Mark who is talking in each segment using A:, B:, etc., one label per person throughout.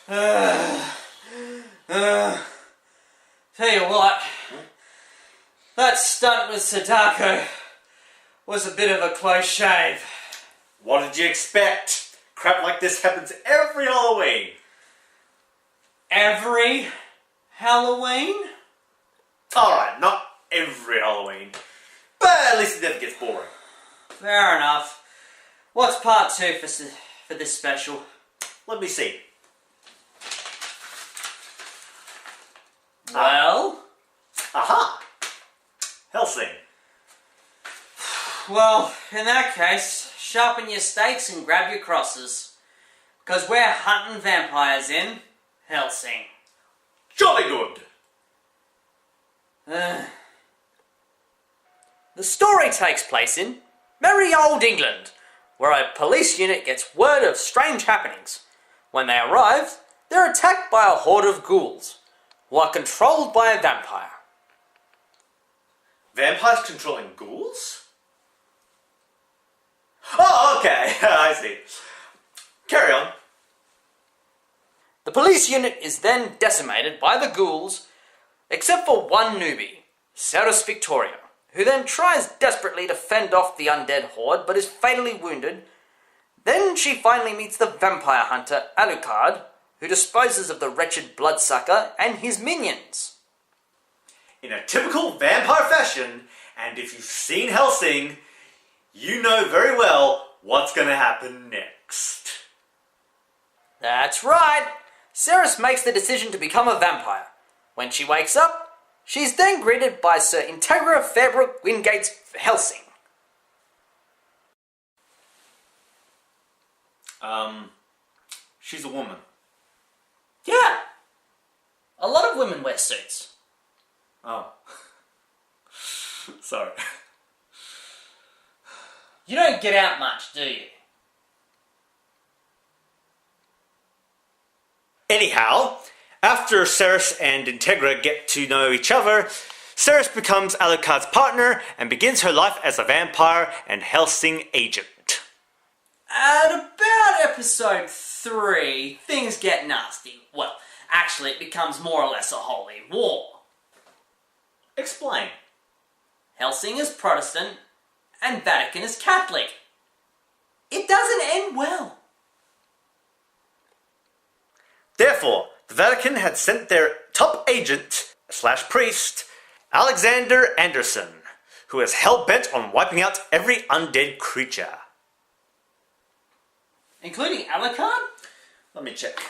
A: Tell you what, that stunt with Sadako was a bit of a close shave.
B: What did you expect? Crap like this happens every Halloween.
A: Every Halloween?
B: Alright, not every Halloween. But at least it never gets boring.
A: Fair enough. What's part 2 for this special?
B: Let me see.
A: Well?
B: Aha! Hellsing.
A: Well, in that case, sharpen your stakes and grab your crosses. Because we're hunting vampires in Hellsing.
B: Jolly good!
A: The story takes place in merry old England, where a police unit gets word of strange happenings. When they arrive, they're attacked by a horde of ghouls, who are controlled by a vampire.
B: Vampires controlling ghouls? Oh, okay, I see. Carry on.
A: The police unit is then decimated by the ghouls, except for one newbie, Ceres Victoria, who then tries desperately to fend off the undead horde but is fatally wounded. Then she finally meets the vampire hunter Alucard, who disposes of the wretched bloodsucker and his minions.
B: In a typical vampire fashion, and if you've seen Hellsing, you know very well what's going to happen next.
A: That's right! Ceres makes the decision to become a vampire. When she wakes up, she's then greeted by Sir Integra Fairbrook Wingate's Hellsing.
B: She's a woman.
A: Yeah! A lot of women wear suits.
B: Oh. Sorry.
A: You don't get out much, do you?
B: Anyhow, after Ceres and Integra get to know each other, Ceres becomes Alucard's partner and begins her life as a vampire and Hellsing agent.
A: At about episode 3, things get nasty. Well, actually it becomes more or less a holy war.
B: Explain.
A: Hellsing is Protestant and Vatican is Catholic. It doesn't end well.
B: Therefore, the Vatican had sent their top agent / priest, Alexander Anderson, who is hell-bent on wiping out every undead creature.
A: Including Alucard?
B: Let me check.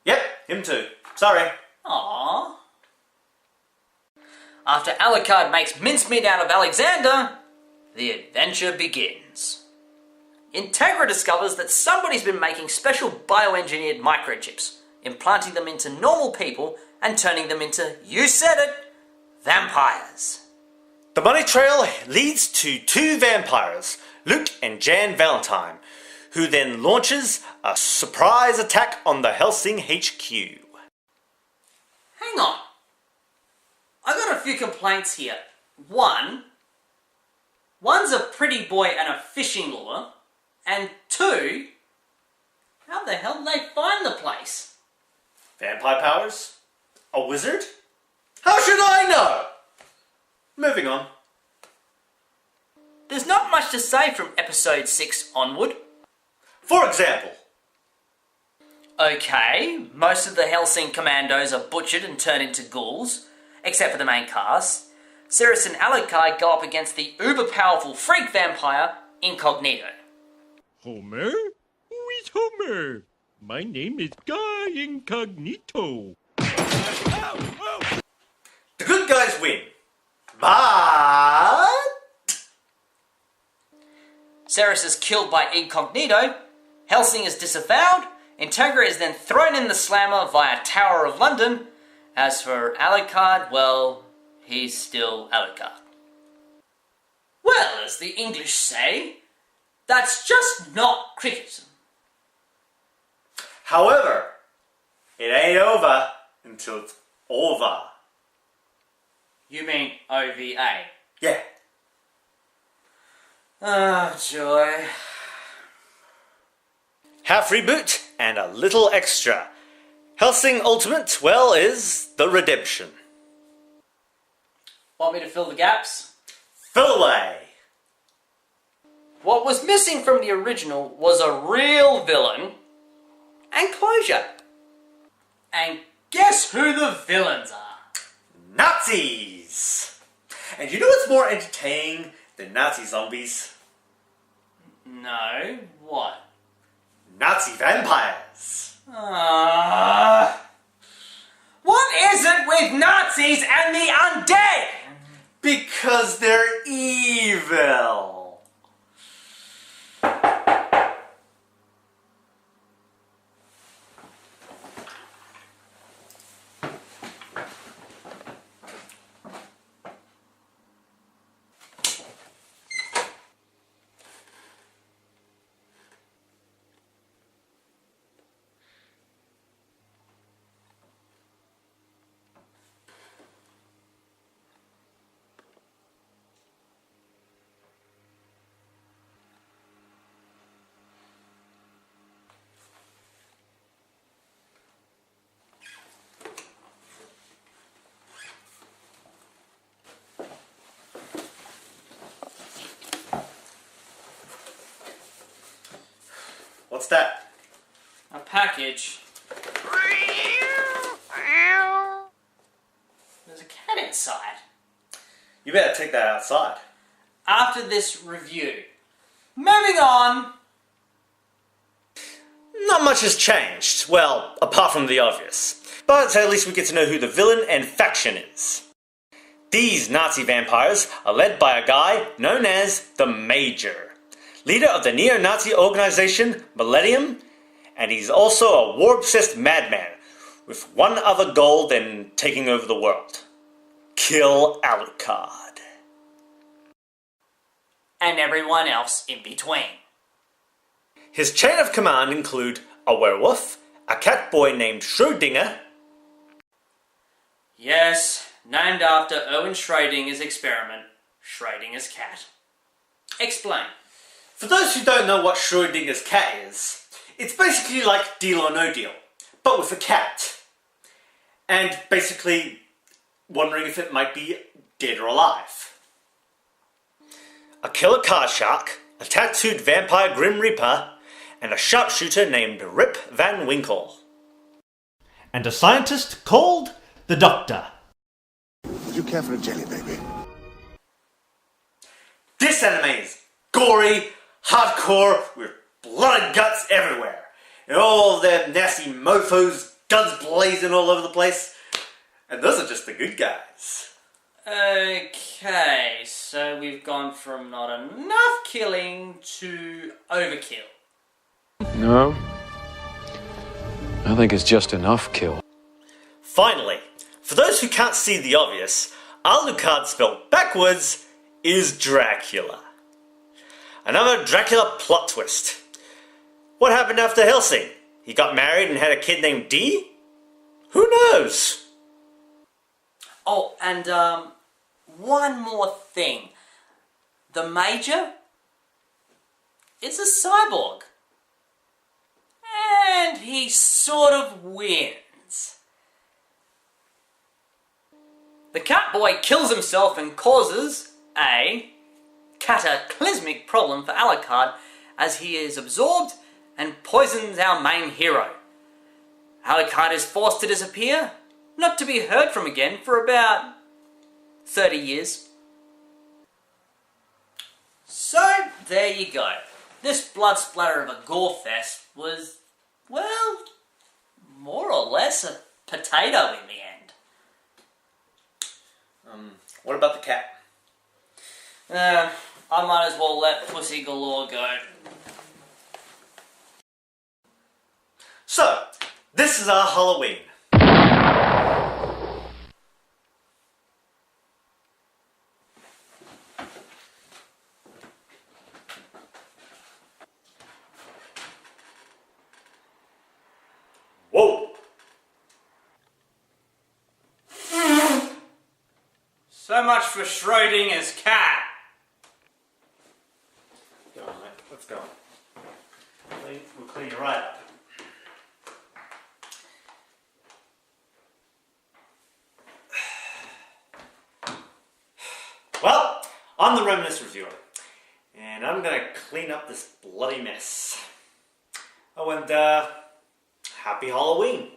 B: Yep, him too. Sorry.
A: Aww. After Alucard makes mincemeat out of Alexander, the adventure begins. Integra discovers that somebody's been making special bioengineered microchips, implanting them into normal people and turning them into, you said it, vampires.
B: The money trail leads to 2 vampires, Luke and Jan Valentine, who then launches a surprise attack on the Hellsing HQ.
A: Hang on. I got a few complaints here. One's a pretty boy and a fishing lure, and 2, how the hell did they find the place?
B: Vampire powers? A wizard? How should I know? Moving on.
A: There's not much to say from episode 6 onward.
B: For example,
A: Okay, most of the Hellsing commandos are butchered and turned into ghouls, except for the main cast. Ceres and Alucard go up against the uber-powerful freak vampire, Incognito.
C: Homer? Who is Homer? My name is Guy Incognito.
B: the good guys win. But
A: Ceres is killed by Incognito, Hellsing is disavowed, Integra is then thrown in the slammer via Tower of London. As for Alucard, well, he's still Alucard. Well, as the English say, that's just not cricket.
B: however, it ain't over until it's over.
A: You mean OVA?
B: Yeah.
A: Ah, joy.
B: Half reboot and a little extra. Hellsing Ultimate, well, is the redemption.
A: Want me to fill the gaps?
B: Fill away!
A: What was missing from the original was a real villain and closure. And guess who the villains are?
B: Nazis! And you know what's more entertaining than Nazi zombies?
A: No, what?
B: Nazi vampires!
A: What is it with Nazis and the undead?
B: Because they're evil! What's that?
A: A package. There's a cat inside.
B: You better take that outside.
A: After this review. Moving on.
B: Not much has changed. Well, apart from the obvious. But at least we get to know who the villain and faction is. These Nazi vampires are led by a guy known as the Major, leader of the neo-Nazi organization Millennium, and he's also a war-obsessed madman with one other goal than taking over the world. Kill Alucard.
A: And everyone else in between.
B: His chain of command include a werewolf, a cat boy named Schrödinger.
A: Yes, named after Erwin Schrödinger's experiment, Schrödinger's cat. Explain.
B: For those who don't know what Schrödinger's cat is, it's basically like Deal or No Deal, but with a cat. And basically wondering if it might be dead or alive. A killer card shark, a tattooed vampire Grim Reaper, and a sharpshooter named Rip Van Winkle. And a scientist called the Doctor.
D: Would you care for a jelly baby?
B: This anime is gory, hardcore, with blood and guts everywhere. And all their nasty mofos, guns blazing all over the place. And those are just the good guys.
A: Okay, so we've gone from not enough killing to overkill.
E: No. I think it's just enough kill.
B: Finally, for those who can't see the obvious, Alucard spelled backwards is Dracula. Another Dracula plot twist. What happened after Hellsing? He got married and had a kid named Dee? Who knows?
A: Oh, and one more thing. The Major is a cyborg. And he sort of wins. The cat boy kills himself and causes a cataclysmic problem for Alucard as he is absorbed and poisons our main hero. Alucard is forced to disappear, not to be heard from again for about 30 years. So, there you go. This blood splatter of a gore fest was, well, more or less a potato in the end.
B: What about the cat?
A: I might as well let Pussy Galore go.
B: So, this is our Halloween. Whoa!
A: So much for Schrödinger's cat.
B: let's go. We'll clean you right up. Well, I'm the Reminisce Reviewer, and I'm gonna clean up this bloody mess. Oh, and happy Halloween!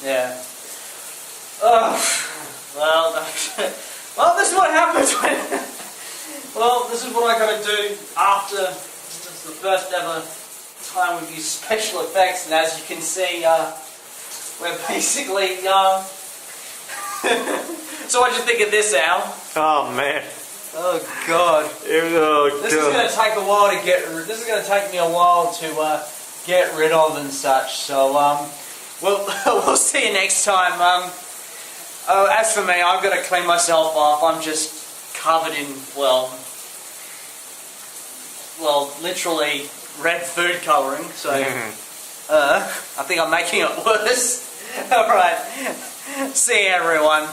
A: Yeah. Well, well, this is what happens when. Well, this is what I got to do after. This is the first ever time we've used special effects, and as you can see, we're basically. So what did you think of this, Al?
B: Oh man!
A: Oh God!
B: Oh,
A: This is going to take a while to get. This is going to take me a while to get rid of and such. So we'll see you next time. As for me, I've got to clean myself off. I'm just covered in well, literally red food colouring. So I think I'm making it worse. All right, see you everyone.